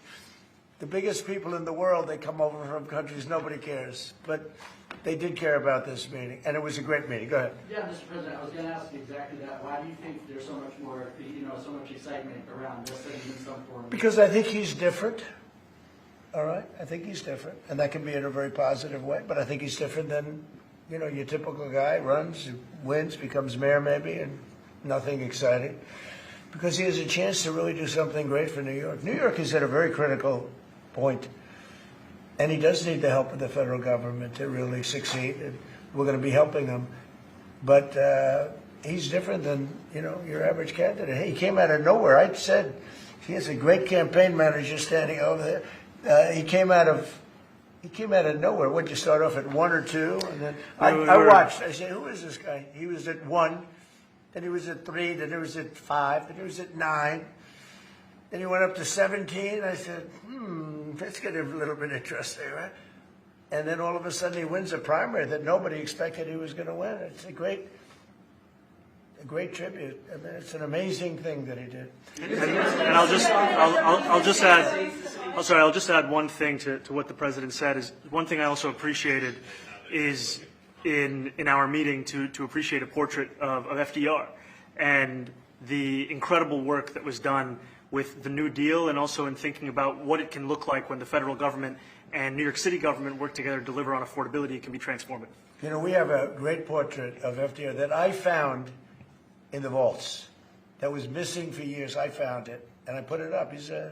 The biggest people in the world, they come over from countries nobody cares, but they did care about this meeting, and it was a great meeting. Go ahead. Yeah, Mr. President, I was going to ask you exactly that. Why do you think there's so much more, so much excitement around this than in some form? Because I think he's different. All right, I think he's different, and that can be in a very positive way. But I think he's different than, your typical guy runs, wins, becomes mayor maybe, and nothing exciting. Because he has a chance to really do something great for New York. New York is at a very critical point, and he does need the help of the federal government to really succeed. And we're going to be helping him, but he's different than your average candidate. He came out of nowhere. I said he has a great campaign manager standing over there. He came out of nowhere. Would you start off at 1 or 2, and then I watched. I said, "Who is this guy?" He was at 1, then he was at 3, then he was at 5, then he was at 9. Then he went up to 17. I said, that's getting a little bit interesting, right? And then all of a sudden he wins a primary that nobody expected he was going to win. It's a great tribute. I mean, it's an amazing thing that he did. And I'll just add one thing to what the president said. Is one thing I also appreciated is in our meeting to appreciate a portrait of FDR and the incredible work that was done with the New Deal, and also in thinking about what it can look like when the federal government and New York City government work together to deliver on affordability. It can be transformative. We have a great portrait of FDR that I found in the vaults that was missing for years. I found it, and I put it up. He's a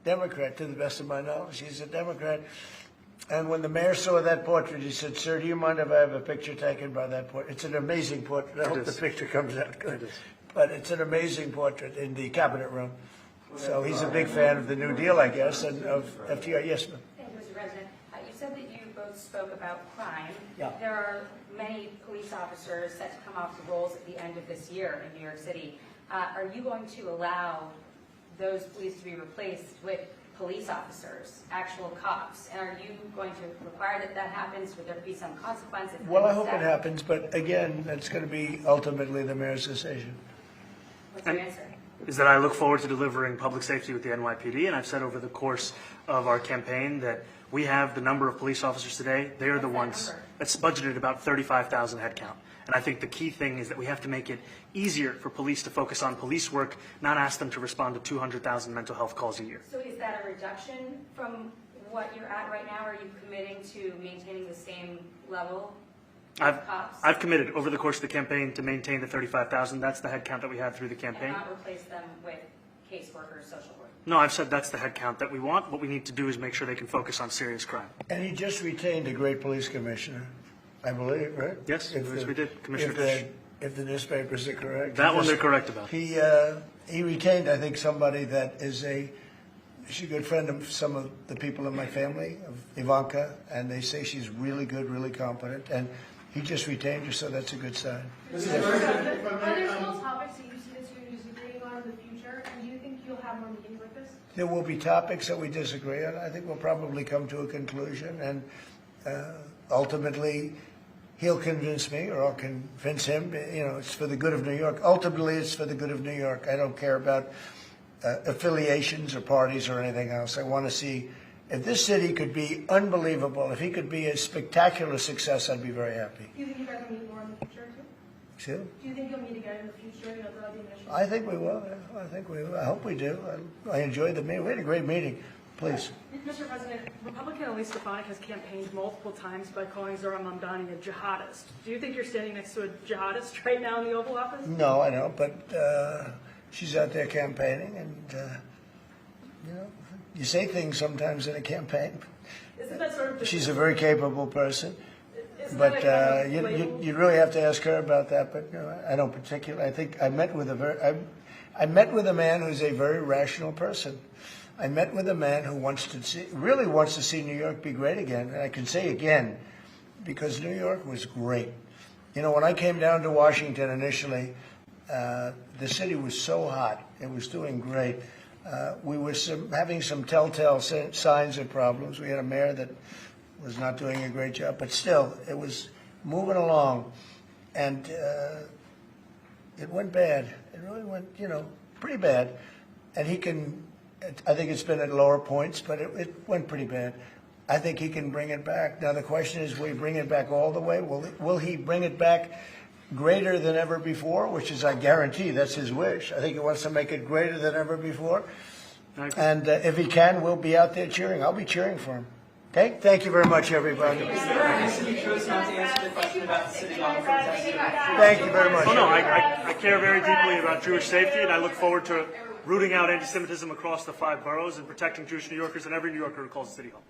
Democrat, to the best of my knowledge. He's a Democrat. And when the mayor saw that portrait, he said, "Sir, do you mind if I have a picture taken by that portrait?" It's an amazing portrait. I hope the picture comes out good. But it's an amazing portrait in the cabinet room. So he's a big fan of the New Deal, I guess, and of FDR. Yes, ma'am. Thank you, Mr. President. You said that you both spoke about crime. Yeah. There are many police officers set to come off the rolls at the end of this year in New York City. Are you going to allow those police to be replaced with police officers, actual cops? And are you going to require that happens? Would there be some consequence? Well, I hope it happens, but again, that's going to be ultimately the mayor's decision. What's your answer? Is that I look forward to delivering public safety with the NYPD, and I've said over the course of our campaign that we have the number of police officers today. They are the ones that's budgeted about 35,000 headcount. And I think the key thing is that we have to make it easier for police to focus on police work, not ask them to respond to 200,000 mental health calls a year. So is that a reduction from what you're at right now? Or are you committing to maintaining the same level of cops? I've committed over the course of the campaign to maintain the 35,000. That's the headcount that we had through the campaign. And not replace them with caseworkers, social work? No, I've said that's the headcount that we want. What we need to do is make sure they can focus on serious crime. And he just retained a great police commissioner, I believe, right? Yes, we did. Commissioner Fish. If the newspapers are correct. That one they're correct about. He retained, I think, somebody that is she's a good friend of some of the people in my family, of Ivanka, and they say she's really good, really competent, and he just retained her, so that's a good sign. Are there still topics that you see that you're disagreeing on in the future, and do you think you'll have more meetings like this? There will be topics that we disagree on. I think we'll probably come to a conclusion, and ultimately he'll convince me, or I'll convince him. It's for the good of New York. Ultimately, it's for the good of New York. I don't care about affiliations or parties or anything else. I want to see if this city could be unbelievable, if he could be a spectacular success, I'd be very happy. Do you think you guys will meet more in the future, too? Excuse me? Do you think you'll meet again in the future, throughout the administration? I think we will. I think we will. I hope we do. I enjoyed the meeting. We had a great meeting. Please. Mr. President, Republican Elise Stefanik has campaigned multiple times by calling Zohran Mamdani a jihadist. Do you think you're standing next to a jihadist right now in the Oval Office? No, I don't. But she's out there campaigning, and you say things sometimes in a campaign. Isn't that sort of She's a very capable person, Isn't but that you really have to ask her about that. But I don't particularly. I think I met with a man who's a very rational person. I met with a man who really wants to see New York be great again. And I can say again, because New York was great. When I came down to Washington initially, the city was so hot. It was doing great. We were having some telltale signs of problems. We had a mayor that was not doing a great job, but still, it was moving along. And it went bad. It really went, pretty bad. and he can, I think it's been at lower points, but it went pretty bad. I think he can bring it back. Now the question is, will he bring it back all the way? Will he bring it back greater than ever before, which is, I guarantee, that's his wish. I think he wants to make it greater than ever before. And if he can, we'll be out there cheering. I'll be cheering for him. Okay? Thank you very much, everybody. Thank you chose not to answer the question about the city law before testing. Thank you very much. Oh, no, I care very deeply about Jewish safety, and I look forward to rooting out anti-Semitism across the 5 boroughs and protecting Jewish New Yorkers and every New Yorker who calls the City Hall.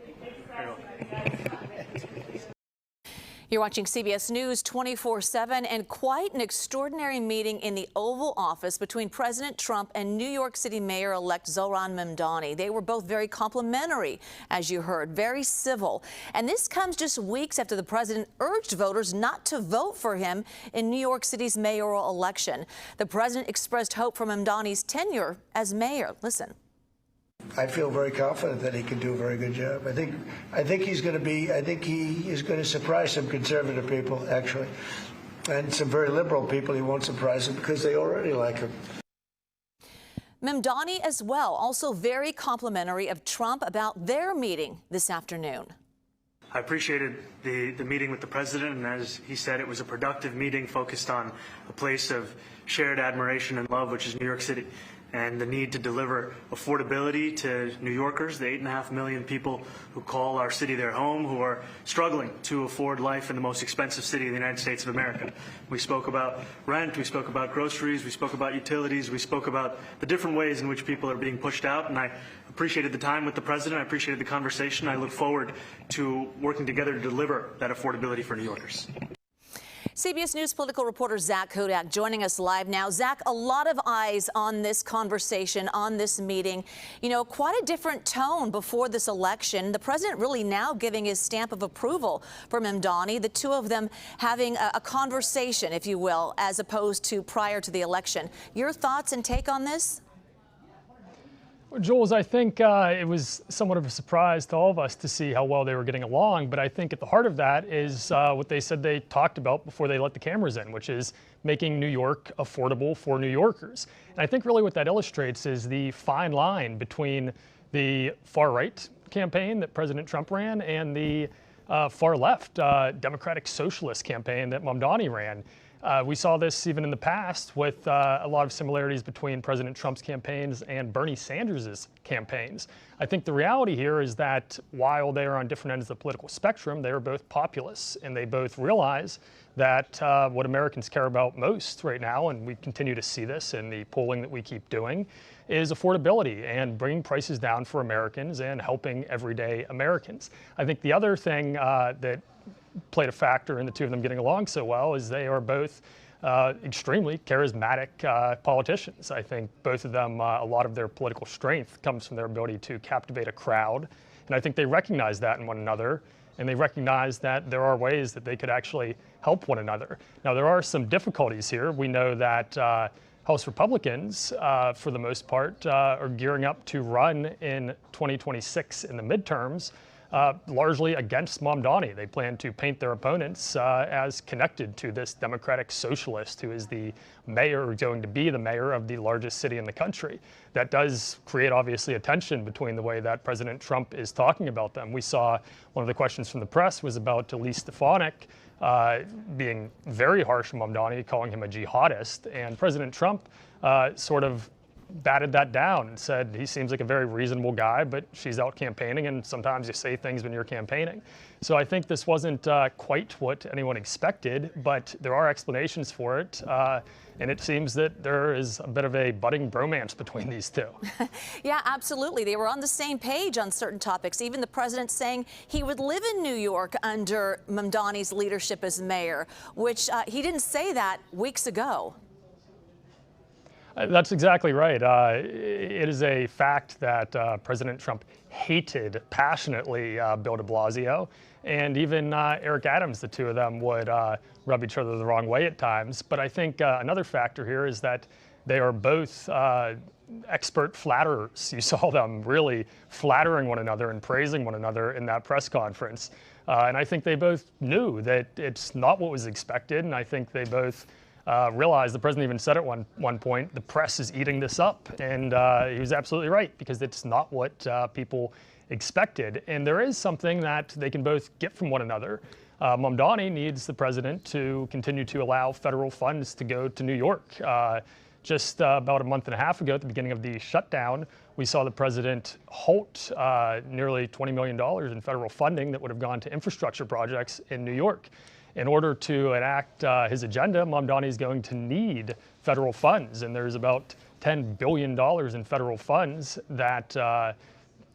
You're watching CBS News 24/7, and quite an extraordinary meeting in the Oval Office between President Trump and New York City Mayor-elect Zohran Mamdani. They were both very complimentary, as you heard, very civil. And this comes just weeks after the president urged voters not to vote for him in New York City's mayoral election. The president expressed hope for Mamdani's tenure as mayor. Listen. I feel very confident that he can do a very good job. I think he's going to be. I think he is going to surprise some conservative people, actually, and some very liberal people. He won't surprise them because they already like him. Mamdani as well, also very complimentary of Trump about their meeting this afternoon. I appreciated the meeting with the president, and as he said, it was a productive meeting focused on a place of shared admiration and love, which is New York City, and the need to deliver affordability to New Yorkers, the 8.5 million people who call our city their home, who are struggling to afford life in the most expensive city in the United States of America. We spoke about rent, we spoke about groceries, we spoke about utilities, we spoke about the different ways in which people are being pushed out, and I appreciated the time with the president, I appreciated the conversation. I look forward to working together to deliver that affordability for New Yorkers. CBS News political reporter Zach Kodak joining us live now. Zach, a lot of eyes on this conversation, on this meeting. You know, quite a different tone before this election. The president really now giving his stamp of approval for Mamdani, the two of them having a conversation, if you will, as opposed to prior to the election. Your thoughts and take on this? Jules, I think it was somewhat of a surprise to all of us to see how well they were getting along, but I think at the heart of that is what they said they talked about before they let the cameras in, which is making New York affordable for New Yorkers. And I think really what that illustrates is the fine line between the far-right campaign that President Trump ran and the far-left Democratic Socialist campaign that Mamdani ran. We saw this even in the past with a lot of similarities between President Trump's campaigns and Bernie Sanders' campaigns. I think the reality here is that while they are on different ends of the political spectrum, they are both populists, and they both realize that what Americans care about most right now, and we continue to see this in the polling that we keep doing, is affordability and bringing prices down for Americans and helping everyday Americans. I think the other thing that played a factor in the two of them getting along so well is they are both extremely charismatic politicians. I think both of them, a lot of their political strength comes from their ability to captivate a crowd. And I think they recognize that in one another, and they recognize that there are ways that they could actually help one another. Now, there are some difficulties here. We know that House Republicans, for the most part, are gearing up to run in 2026 in the midterms, largely against Mamdani. They plan to paint their opponents as connected to this Democratic Socialist who is the mayor, or going to be the mayor of the largest city in the country. That does create, obviously, a tension between the way that President Trump is talking about them. We saw one of the questions from the press was about Elise Stefanik being very harsh on Mamdani, calling him a jihadist, and President Trump sort of batted that down and said he seems like a very reasonable guy, but she's out campaigning, and sometimes you say things when you're campaigning. So I think this wasn't quite what anyone expected, but there are explanations for it, and it seems that there is a bit of a budding bromance between these two. Yeah, absolutely. They were on the same page on certain topics, even the president saying he would live in New York under Mamdani's leadership as mayor, which he didn't say that weeks ago. That's exactly right. It is a fact that President Trump hated passionately Bill de Blasio, and even Eric Adams, the two of them would rub each other the wrong way at times. But I think another factor here is that they are both expert flatterers. You saw them really flattering one another and praising one another in that press conference. And I think they both knew that it's not what was expected, and I think they both realize, the president even said at one point, the press is eating this up. And he was absolutely right, because it's not what people expected. And there is something that they can both get from one another. Mamdani needs the president to continue to allow federal funds to go to New York. Just about a month and a half ago, at the beginning of the shutdown, we saw the president halt nearly $20 million in federal funding that would have gone to infrastructure projects in New York. In order to enact his agenda, Mamdani is going to need federal funds, and there's about $10 billion in federal funds that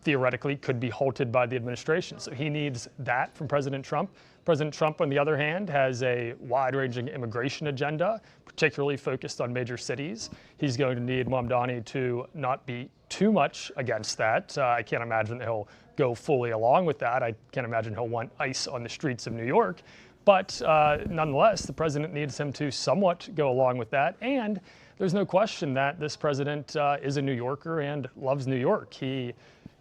theoretically could be halted by the administration. So he needs that from President Trump. President Trump, on the other hand, has a wide-ranging immigration agenda, particularly focused on major cities. He's going to need Mamdani to not be too much against that. I can't imagine that he'll go fully along with that. I can't imagine he'll want ICE on the streets of New York. But nonetheless, the president needs him to somewhat go along with that. And there's no question that this president is a New Yorker and loves New York. He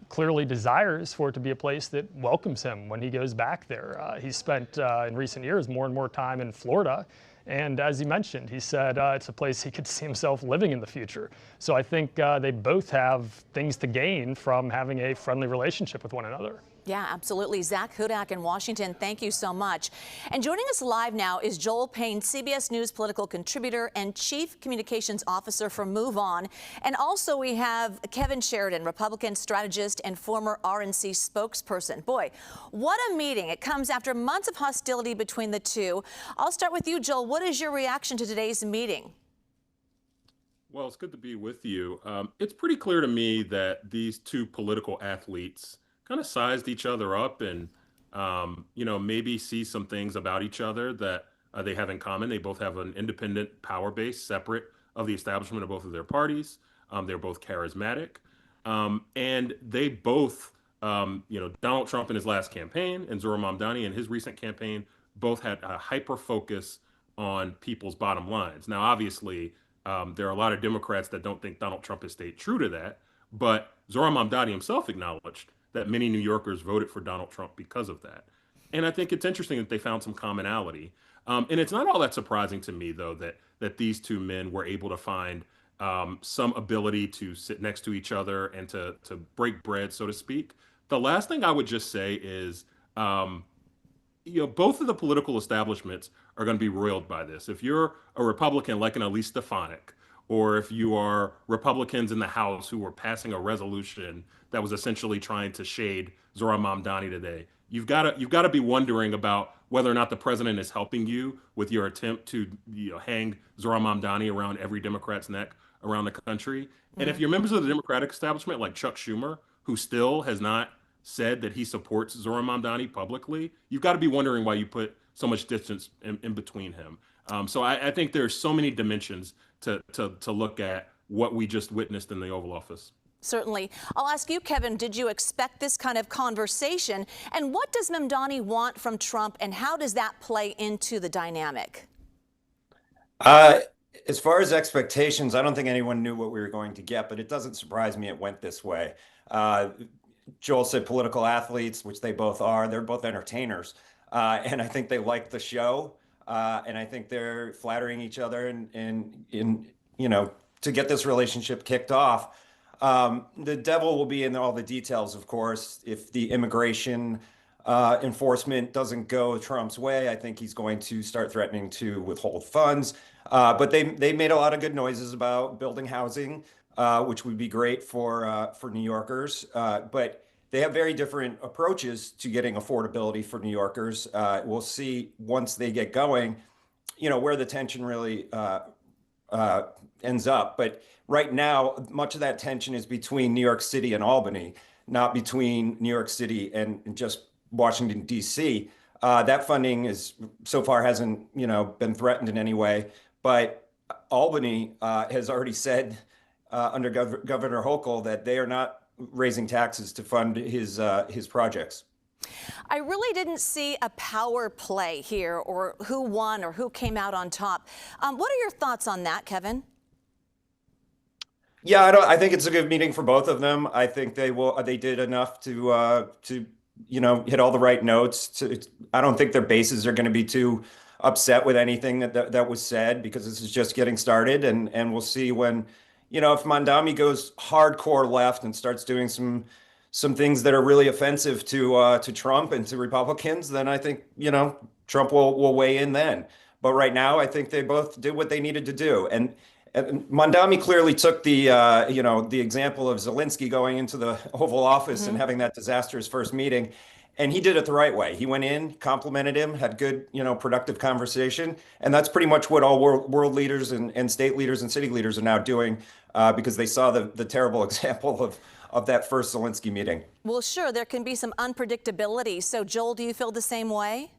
clearly desires for it to be a place that welcomes him when he goes back there. He's spent in recent years more and more time in Florida. And as he mentioned, he said it's a place he could see himself living in the future. So I think they both have things to gain from having a friendly relationship with one another. Yeah, absolutely. Zach Hudak in Washington, thank you so much. And joining us live now is Joel Payne, CBS News political contributor and Chief Communications Officer for Move On. And also we have Kevin Sheridan, Republican strategist and former RNC spokesperson. Boy, what a meeting. It comes after months of hostility between the two. I'll start with you, Joel. What is your reaction to today's meeting? Well, it's good to be with you. It's pretty clear to me that these two political athletes kind of sized each other up and, maybe see some things about each other that they have in common. They both have an independent power base separate of the establishment of both of their parties. They're both charismatic. And they both, Donald Trump in his last campaign and Zohran Mamdani in his recent campaign both had a hyper focus on people's bottom lines. Now, obviously, there are a lot of Democrats that don't think Donald Trump has stayed true to that. But Zohran Mamdani himself acknowledged that many New Yorkers voted for Donald Trump because of that. And I think it's interesting that they found some commonality. And it's not all that surprising to me, though, that these two men were able to find some ability to sit next to each other and to break bread, so to speak. The last thing I would just say is, both of the political establishments are going to be roiled by this. If you're a Republican like an Elise Stefanik, or if you are Republicans in the House who were passing a resolution that was essentially trying to shade Zohran Mamdani today, you've got to be wondering about whether or not the president is helping you with your attempt to hang Zohran Mamdani around every Democrat's neck around the country. And if you're members of the Democratic establishment like Chuck Schumer, who still has not said that he supports Zohran Mamdani publicly, you've got to be wondering why you put so much distance in between him. So I think there's so many dimensions to look at what we just witnessed in the Oval Office. Certainly. I'll ask you, Kevin, did you expect this kind of conversation? And what does Mamdani want from Trump, and how does that play into the dynamic? As far as expectations, I don't think anyone knew what we were going to get, but it doesn't surprise me it went this way. Joel said political athletes, which they both are. They're both entertainers. And I think they like the show. And I think they're flattering each other and to get this relationship kicked off. The devil will be in all the details, of course. If the immigration enforcement doesn't go Trump's way, I think he's going to start threatening to withhold funds. But they made a lot of good noises about building housing, which would be great for New Yorkers. But they have very different approaches to getting affordability for New Yorkers. We'll see once they get going, where the tension really ends up. But right now, much of that tension is between New York City and Albany, not between New York City and just Washington, D.C. That funding so far hasn't, been threatened in any way. But Albany has already said under Governor Hochul that they are not raising taxes to fund his projects. I really didn't see a power play here, or who won or who came out on top. What are your thoughts on that, Kevin? Yeah, I think it's a good meeting for both of them. I think they did enough to hit all the right notes. I don't think their bases are going to be too upset with anything that was said, because this is just getting started, and we'll see when, if Mamdani goes hardcore left and starts doing some things that are really offensive to Trump and to Republicans, then I think, Trump will weigh in then. But right now, I think they both did what they needed to do. And Mamdani clearly took the example of Zelensky going into the Oval Office and having that disastrous first meeting. And he did it the right way. He went in, complimented him, had good, productive conversation. And that's pretty much what all world leaders and state leaders and city leaders are now doing, because they saw the terrible example of that first Zelensky meeting. Well, sure, there can be some unpredictability. So, Joel, do you feel the same way?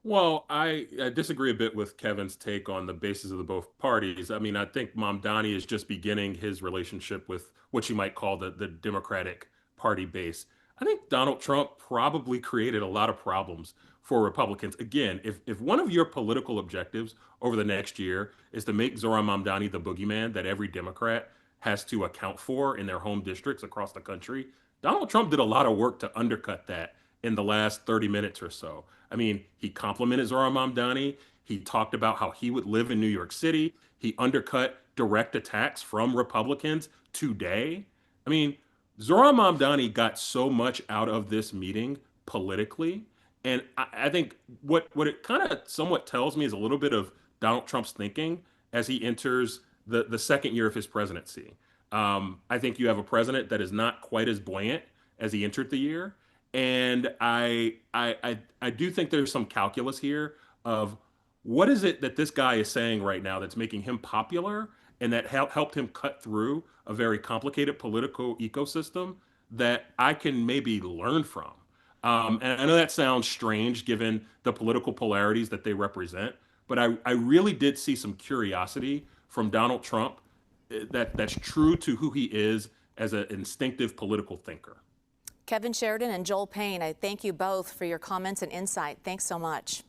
Well, I disagree a bit with Kevin's take on the basis of the both parties. I mean, I think Mamdani is just beginning his relationship with what you might call the Democratic Party base. I think Donald Trump probably created a lot of problems for Republicans. Again, if one of your political objectives over the next year is to make Zohran Mamdani the boogeyman that every Democrat has to account for in their home districts across the country, Donald Trump did a lot of work to undercut that in the last 30 minutes or so. I mean, he complimented Zohran Mamdani. He talked about how he would live in New York City. He undercut direct attacks from Republicans today. I mean, Zohran Mamdani got so much out of this meeting politically. And I think what it kind of somewhat tells me is a little bit of Donald Trump's thinking as he enters the second year of his presidency. I think you have a president that is not quite as buoyant as he entered the year. And I do think there's some calculus here of what is it that this guy is saying right now that's making him popular and that helped him cut through a very complicated political ecosystem that I can maybe learn from. And I know that sounds strange given the political polarities that they represent, but I really did see some curiosity from Donald Trump that's true to who he is as an instinctive political thinker. Kevin Sheridan and Joel Payne, I thank you both for your comments and insight. Thanks so much.